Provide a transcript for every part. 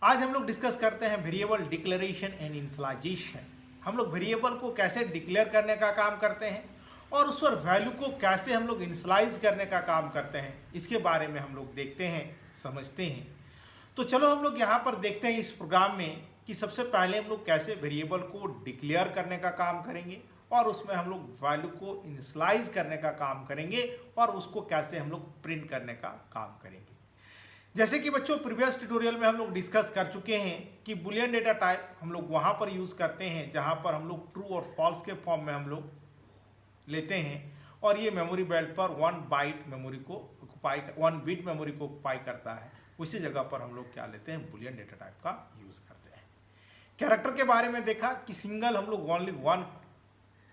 आज हम लोग डिस्कस करते हैं वेरिएबल डिक्लेरेशन एंड इनिशियलाइजेशन। हम लोग वेरिएबल को कैसे डिक्लेयर करने का काम करते हैं और उस पर वैल्यू को कैसे हम लोग इनिशियलाइज करने का काम करते हैं, इसके बारे में हम लोग देखते हैं, समझते हैं। तो चलो हम लोग यहाँ पर देखते हैं इस प्रोग्राम में कि सबसे पहले हम लोग कैसे वेरिएबल को डिक्लेयर करने का काम करेंगे और उसमें हम लोग वैल्यू को इनिशियलाइज करने का काम करेंगे और उसको कैसे हम लोग प्रिंट करने का काम करेंगे। जैसे कि बच्चों प्रीवियस ट्यूटोरियल में हम लोग डिस्कस कर चुके हैं कि बुलियन डेटा टाइप हम लोग वहाँ पर यूज़ करते हैं जहाँ पर हम लोग ट्रू और फॉल्स के फॉर्म में हम लोग लेते हैं और ये मेमोरी बेल्ट पर 1 बाइट मेमोरी को ऑक्युपाई 1 बिट मेमोरी को ऑक्युपाई करता है। उसी जगह पर हम लोग क्या लेते हैं, बुलियन डेटा टाइप का यूज़ करते हैं। कैरेक्टर के बारे में देखा कि सिंगल हम लोग ओनली 1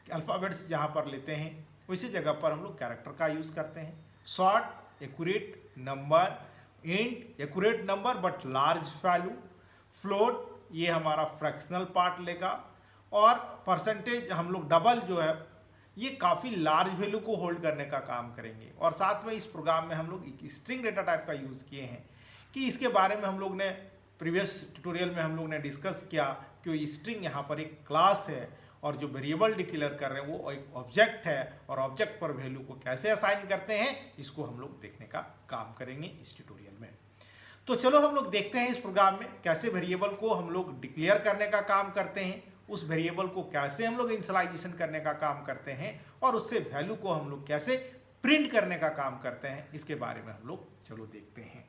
अल्फ़ाबेट्स जहाँ पर लेते हैं, उसी जगह पर हम लोग कैरेक्टर का यूज़ करते हैं। Short, accurate number, int accurate number but large value, float ये हमारा फ्रैक्शनल पार्ट लेगा और परसेंटेज हम लोग डबल जो है ये काफ़ी लार्ज वैल्यू को होल्ड करने का काम करेंगे। और साथ में इस प्रोग्राम में हम लोग एक स्ट्रिंग डेटा टाइप का यूज़ किए हैं कि इसके बारे में हम लोग ने प्रीवियस ट्यूटोरियल में हम लोग ने डिस्कस किया कि स्ट्रिंग यहाँ पर एक क्लास है और जो वेरिएबल डिक्लेयर कर रहे हैं वो एक ऑब्जेक्ट है और ऑब्जेक्ट पर वैल्यू को कैसे असाइन करते हैं इसको हम लोग देखने का काम करेंगे इस ट्यूटोरियल में। तो चलो हम लोग देखते हैं इस प्रोग्राम में कैसे वेरिएबल को हम लोग डिक्लेयर करने का काम करते हैं, उस वेरिएबल को कैसे हम लोग इनिशियलाइजेशन करने का काम करते हैं और उससे वैल्यू को हम लोग कैसे प्रिंट करने का काम करते हैं, इसके बारे में हम लोग चलो देखते हैं।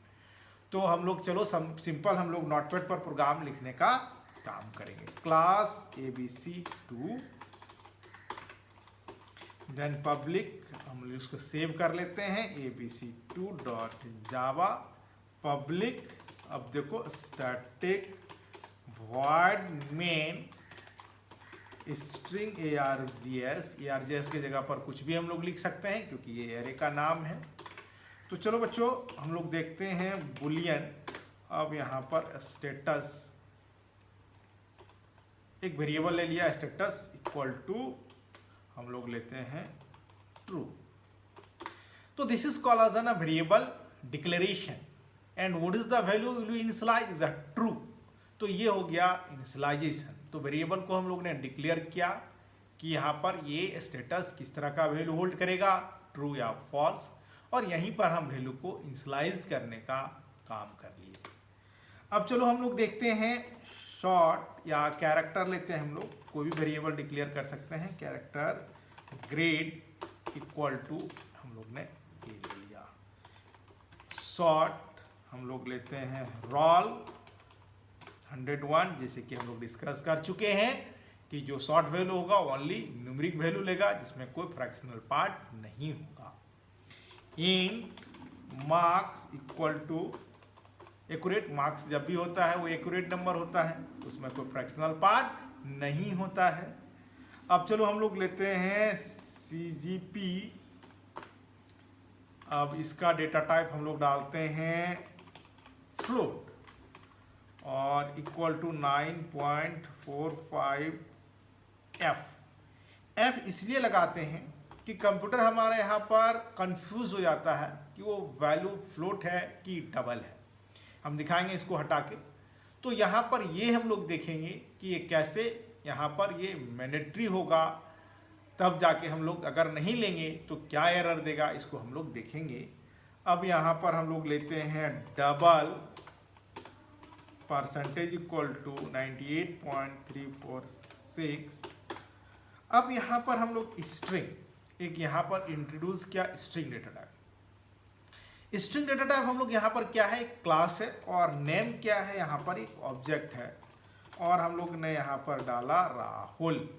तो हम लोग चलो सिंपल हम लोग नोटपैड पर प्रोग्राम लिखने का काम करेंगे। क्लास ABC2 देन पब्लिक हम लोग इसको सेव कर लेते हैं ABC2.java पब्लिक। अब देखो static void main string args की जगह पर कुछ भी हम लोग लिख सकते हैं क्योंकि ये एरे का नाम है। तो चलो बच्चों हम लोग देखते हैं बुलियन। अब यहाँ पर स्टेटस एक वेरिएबल ले लिया, स्टेटस इक्वल टू हम लोग लेते हैं ट्रू। तो this is called as a variable declaration and what is the value will you initialise true. तो ये हो गया इनिशियलाइजेशन। तो वेरिएबल को हम लोग ने डिक्लेयर किया कि यहाँ पर ये स्टेटस किस तरह का वैल्यू होल्ड करेगा, ट्रू या फॉल्स, और यहीं पर हम वैल्यू को इनिशियलाइज करने का काम कर लिए। अब चलो हम लोग देखते हैं शॉर्ट या कैरेक्टर लेते हैं, हम लोग कोई भी वेरिएबल डिक्लेयर कर सकते हैं। कैरेक्टर ग्रेड इक्वल टू हम लोग ने ये ले लिया। शॉर्ट हम लोग लेते हैं रोल 101, जैसे कि हम लोग डिस्कस कर चुके हैं कि जो शॉर्ट वैल्यू होगा ओनली न्यूमेरिक वैल्यू लेगा जिसमें कोई फ्रैक्शनल पार्ट नहीं होगा। Int marks equal to accurate, marks जब भी होता है वो एक्यूरेट नंबर होता है, उसमें कोई फ्रैक्शनल पार्ट नहीं होता है। अब चलो हम लोग लेते हैं CGP। अब इसका डेटा टाइप हम लोग डालते हैं फ्लोट और इक्वल टू 9.45 F इसलिए लगाते हैं कि कंप्यूटर हमारे यहाँ पर कंफ्यूज हो जाता है कि वो वैल्यू फ्लोट है कि डबल है। हम दिखाएंगे इसको हटा के। तो यहाँ पर ये हम लोग देखेंगे कि ये कैसे यहाँ पर ये मैंडेटरी होगा, तब जाके हम लोग अगर नहीं लेंगे तो क्या एरर देगा, इसको हम लोग देखेंगे। अब यहाँ पर हम लोग लेते हैं डबल परसेंटेज इक्वल टू 98.346। अब यहाँ पर हम लोग स्ट्रिंग एक यहाँ पर इंट्रोड्यूस किया string data type. String data type हम लोग यहाँ पर क्या है, एक क्लास है और नेम क्या है, यहाँ पर एक ऑब्जेक्ट है और हम लोग ने यहाँ पर डाला राहुल।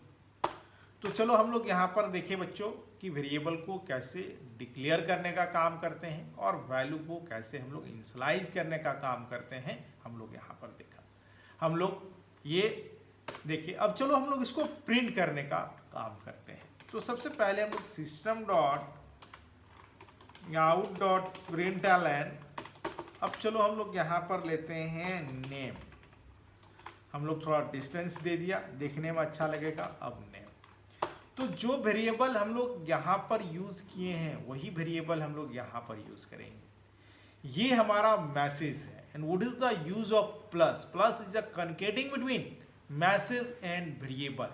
तो चलो हम लोग यहाँ पर देखें बच्चों कि वेरिएबल को कैसे डिक्लेयर करने का काम करते हैं और वैल्यू को कैसे हम लोग इनिशियलाइज करने का काम करते हैं, हम लोग यहाँ पर देखा। हम लोग ये देखिए। अब चलो हम लोग इसको प्रिंट करने का काम करते हैं। तो सबसे पहले हम लोग system dot out dot println. अब चलो हम लोग यहाँ पर लेते हैं नेम, हम लोग थोड़ा डिस्टेंस दे दिया, देखने में अच्छा लगेगा। अब नेम, तो जो वेरिएबल हम लोग यहाँ पर यूज़ किए हैं वही वेरिएबल हम लोग यहाँ पर यूज़ करेंगे। ये हमारा मैसेज है। And what is the use of plus? Plus is the concatenating between message and variable.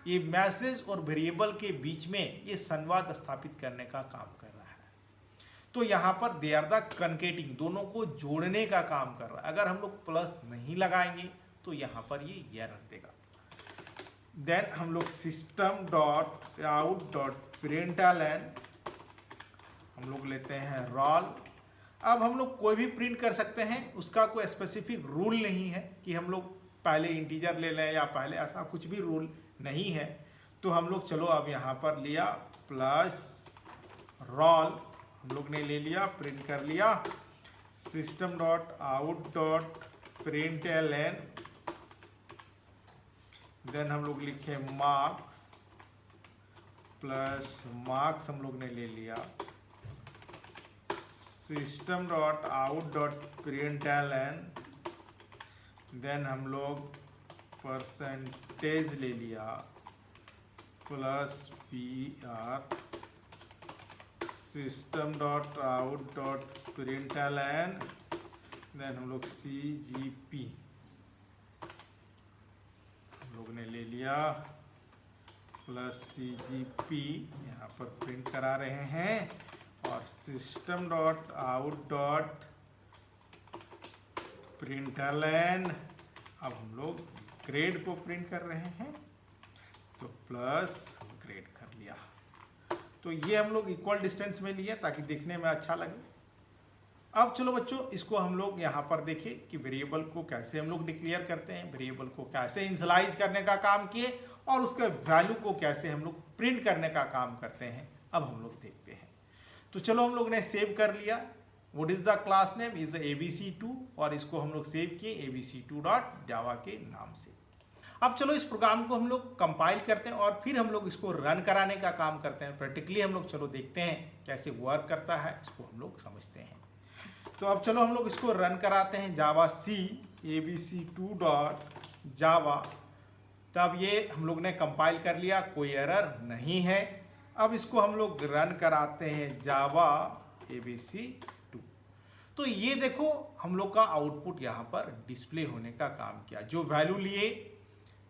ये मैसेज और वेरिएबल के बीच में ये संवाद स्थापित करने का काम कर रहा है। तो यहाँ पर दे आर द कनकेटिंग, दोनों को जोड़ने का काम कर रहा है। अगर हम लोग प्लस नहीं लगाएंगे तो यहाँ पर ये एरर देगा। देन हम लोग system dot out dot println हम लोग लेते हैं रोल। अब हम लोग कोई भी प्रिंट कर सकते हैं, उसका कोई स्पेसिफिक रूल नहीं है कि हम लोग पहले इंटीजर ले लें या पहले, ऐसा कुछ भी रूल नहीं है। तो हम लोग चलो अब यहाँ पर लिया प्लस रोल, हम लोग ने ले लिया, प्रिंट कर लिया। System dot out dot println, then हम लोग लिखे मार्क्स प्लस मार्क्स हम लोग ने ले लिया। System dot out dot println, then हम लोग परसेंटेज ले लिया plus PR, system dot out dot println, then हम लोग CGP हम लोग ने ले लिया प्लस CGP, यहाँ पर प्रिंट करा रहे हैं। और system dot out dot println, अब हम लोग ग्रेड को प्रिंट कर रहे हैं तो प्लस ग्रेड कर लिया। तो ये हम लोग इक्वल डिस्टेंस में लिए ताकि देखने में अच्छा लगे। अब चलो बच्चों, इसको हम लोग यहाँ पर देखें कि वेरिएबल को कैसे हम लोग डिक्लेयर करते हैं, वेरिएबल को कैसे इनिशियलाइज करने का काम किए और उसके वैल्यू को कैसे हम लोग प्रिंट करने का काम करते हैं, अब हम लोग देखते हैं। तो चलो हम लोग ने सेव कर लिया। What is the class name? Is ABC2 और इसको हम लोग सेव किए abc2.java के नाम से। अब चलो इस प्रोग्राम को हम लोग कंपाइल करते हैं और फिर हम लोग इसको रन कराने का काम करते हैं। प्रैक्टिकली हम लोग चलो देखते हैं कैसे वर्क करता है, इसको हम लोग समझते हैं। तो अब चलो हम लोग इसको रन कराते हैं जावा-c abc2.java। तब ये हम लोग ने कंपाइल कर लिया, कोई एरर नहीं है। अब इसको हम लोग रन कराते हैं जावा abc2। तो ये देखो हम लोग का आउटपुट यहाँ पर डिस्प्ले होने का काम किया। जो वैल्यू लिए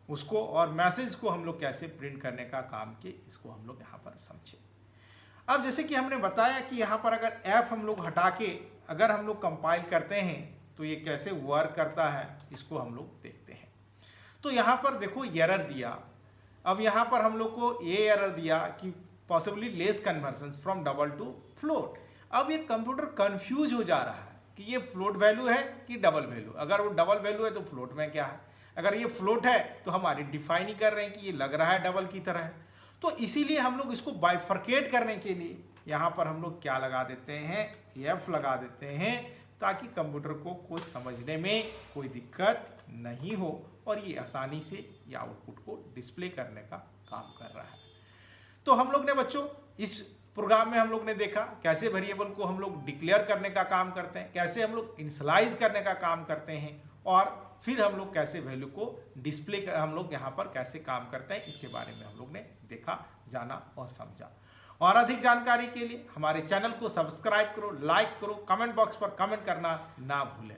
उसको और मैसेज को हम लोग कैसे प्रिंट करने का काम किए, इसको हम लोग यहाँ पर समझे। अब जैसे कि हमने बताया कि यहाँ पर अगर F हम लोग हटा के अगर हम लोग कंपाइल करते हैं तो ये कैसे वर्क करता है, इसको हम लोग देखते हैं। तो यहाँ पर देखो एरर दिया। अब यहाँ पर हम लोग को ये एरर दिया कि possibly less conversion from double two float. अब ये कंप्यूटर कंफ्यूज हो जा रहा है कि ये फ्लोट वैल्यू है कि डबल वैल्यू। अगर वो डबल वैल्यू है तो फ्लोट में क्या है, अगर ये फ्लोट है तो हम आइडेंटिफाई नहीं कर रहे हैं कि ये लग रहा है डबल की तरह है। तो इसीलिए हम लोग इसको बाइफरकेट करने के लिए यहाँ पर हम लोग क्या लगा देते हैं, F लगा देते हैं, ताकि कंप्यूटर को कोई समझने में कोई दिक्कत नहीं हो और ये आसानी से ये आउटपुट को डिस्प्ले करने का काम कर रहा है। तो हम लोग ने बच्चों इस प्रोग्राम में हम लोग ने देखा कैसे वेरिएबल को हम लोग डिक्लेयर करने का काम करते हैं, कैसे हम लोग इनिशियलाइज करने का काम करते हैं और फिर हम लोग कैसे वैल्यू को डिस्प्ले हम लोग यहाँ पर कैसे काम करते हैं, इसके बारे में हम लोग ने देखा, जाना और समझा। और अधिक जानकारी के लिए हमारे चैनल को सब्सक्राइब करो, लाइक करो, कमेंट बॉक्स पर कमेंट करना ना भूलें।